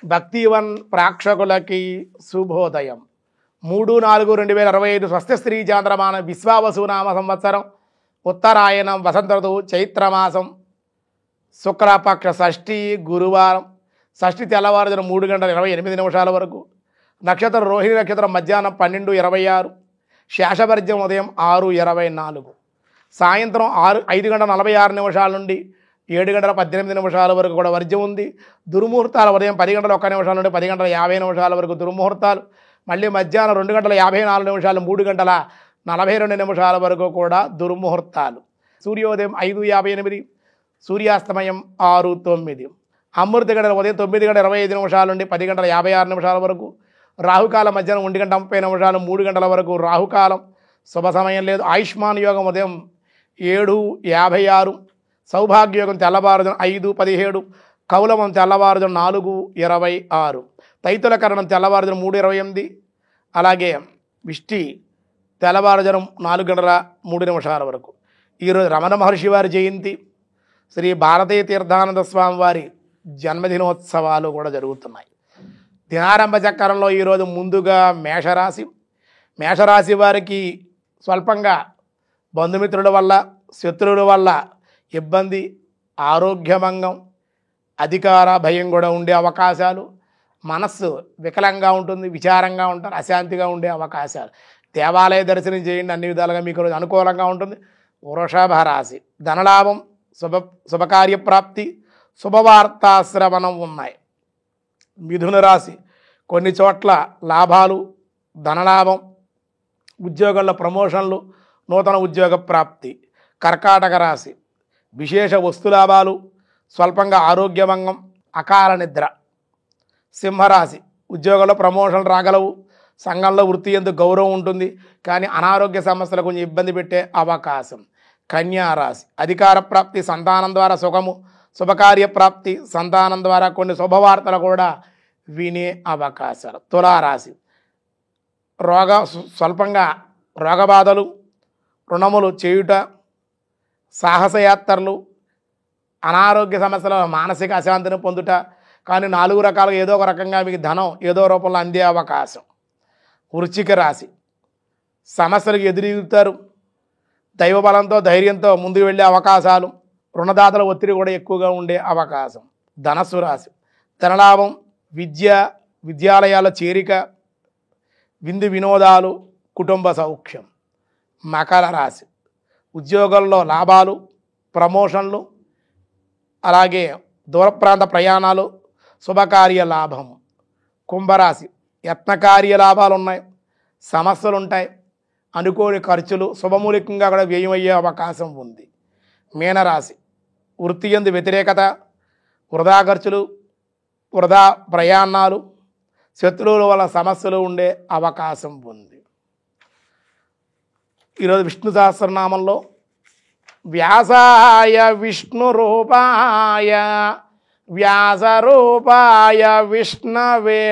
భక్తివన్ ప్రేక్షకులకి శుభోదయం. 3/4/2025 స్వస్తి శ్రీ చాంద్రమాన విశ్వావసునామ సంవత్సరం ఉత్తరాయణం వసంత ఋతువు చైత్రమాసం శుక్లపక్ష షష్ఠి గురువారం. షష్ఠి తెల్లవారుజామున 3:28 వరకు. నక్షత్రం రోహిణి నక్షత్రం మధ్యాహ్నం 12:26. శేషవర్జ్యం ఉదయం 6:24. సాయంత్రం 5:46 నుండి 7:18 వరకు కూడా వర్జ్యం ఉంది. దుర్ముహూర్తాలు ఉదయం 10:01 నుండి 10:50 వరకు దుర్ముహూర్తాలు. మళ్ళీ మధ్యాహ్నం 2:54 3:42 వరకు కూడా దుర్ముహూర్తాలు. సూర్యోదయం 5:58, సూర్యాస్తమయం 6:09. అమృత గడియలు ఉదయం 9:25 నుండి 10:56 వరకు. రాహుకాలం మధ్యాహ్నం 1:30 3 గంటల వరకు రాహుకాలం. శుభ సమయం లేదు. ఆయుష్మాన్ యోగం ఉదయం 7:56, సౌభాగ్యయోగం తెల్లవారుజామున 5:17, కౌలవం తెల్లవారుజామున 4:26, తైతుల కరణం తెల్లవారుజామున 3:28, అలాగే విష్టి తెల్లవారుజామున 4:03 వరకు. ఈరోజు రమణ మహర్షి వారి జయంతి, శ్రీ భారతీయ తీర్థానంద స్వామి వారి జన్మదినోత్సవాలు కూడా జరుగుతున్నాయి. దినారంభ చక్రంలో ఈరోజు ముందుగా మేషరాశి వారికి స్వల్పంగా బంధుమిత్రుల వల్ల, శత్రువుల వల్ల ఇబ్బంది, ఆరోగ్యభంగం, అధికార భయం కూడా ఉండే అవకాశాలు. మనస్సు వికలంగా ఉంటుంది, విచారంగా ఉంటారు, అశాంతిగా ఉండే అవకాశాలు. దేవాలయ దర్శనం చేయండి, అన్ని విధాలుగా మీకు రోజు అనుకూలంగా ఉంటుంది. వృషభ రాశి ధనలాభం, శుభకార్యప్రాప్తి, శుభవార్తాశ్రవణం ఉన్నాయి. మిథున రాశి కొన్ని చోట్ల లాభాలు, ధనలాభం, ఉద్యోగాల్లో ప్రమోషన్లు, నూతన ఉద్యోగ ప్రాప్తి. కర్కాటక రాశి విశేష వస్తులాభాలు, స్వల్పంగా ఆరోగ్యభంగం, అకాల నిద్ర. సింహరాశి ఉద్యోగంలో ప్రమోషన్లు రాగలవు, సంఘంలో వృత్తి ఎందుకు గౌరవం ఉంటుంది, కానీ అనారోగ్య సమస్యలు కొంచెం ఇబ్బంది పెట్టే అవకాశం. కన్యారాశి అధికార ప్రాప్తి, సంతానం ద్వారా సుఖము, శుభకార్య ప్రాప్తి, సంతానం ద్వారా కొన్ని శుభవార్తలు కూడా వినే అవకాశాలు. తులారాశి స్వల్పంగా రోగబాధలు, రుణములు చేయుట, సాహసయాత్రలు, అనారోగ్య సమస్యలు, మానసిక అశాంతిని పొందుట, కానీ 4 రకాలుగా ఏదో ఒక రకంగా మీకు ధనం ఏదో రూపంలో అందే అవకాశం. వృశ్చిక రాశి సమస్యలకు ఎదురుగుతారు, దైవబలంతో ధైర్యంతో ముందుకు వెళ్ళే అవకాశాలు, రుణదాతల ఒత్తిడి కూడా ఎక్కువగా ఉండే అవకాశం. ధనస్సు రాశి ధనలాభం, విద్యాలయాల చేరిక, విందు వినోదాలు, కుటుంబ సౌఖ్యం. మకర రాశి ఉద్యోగాల్లో లాభాలు, ప్రమోషన్లు, అలాగే దూర ప్రాంత ప్రయాణాలు, శుభకార్య లాభం. కుంభరాశి యత్నకార్య లాభాలు ఉన్నాయి, సమస్యలు ఉంటాయి, అనుకోని ఖర్చులు, శుభమూలికంగా కూడా వ్యయం అయ్యే అవకాశం ఉంది. మీనరాశి వృత్తి యందు వ్యతిరేకత, వృధా ఖర్చులు, వృధా ప్రయాణాలు, శత్రువుల వల్ల సమస్యలు ఉండే అవకాశం ఉంది. ఈరోజు విష్ణు సహస్రనామంలో వ్యాసాయ విష్ణు రూపాయ వ్యాస రూపాయ విష్ణవే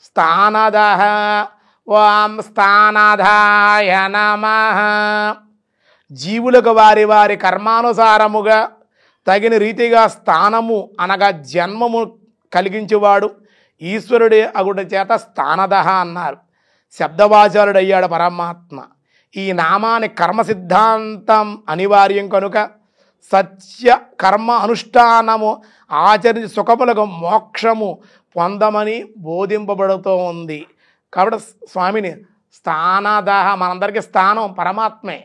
స్థానదః ఓం స్థానదాయ నమః. జీవులకు వారి వారి కర్మానుసారముగా తగిన రీతిగా స్థానము అనగా జన్మము కలిగించేవాడు ఈశ్వరుడే అగుట చేత స్థానదః అన్నారు. శబ్దవాచారుడయ్యాడు పరమాత్మ. ఈ నామాని కర్మ సిద్ధాంతం అనివార్యం కనుక సత్య కర్మ అనుష్ఠానము ఆచరించి సుఖములకు మోక్షము పొందమని బోధింపబడుతూ ఉంది. కాబట్టి స్వామిని స్థానదః, మనందరికీ స్థానం పరమాత్మే,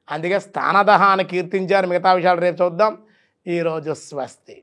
అందుకే స్థానదః అని కీర్తించారు. మిగతా విషయాలు రేపు చూద్దాం. ఈరోజు స్వస్తి.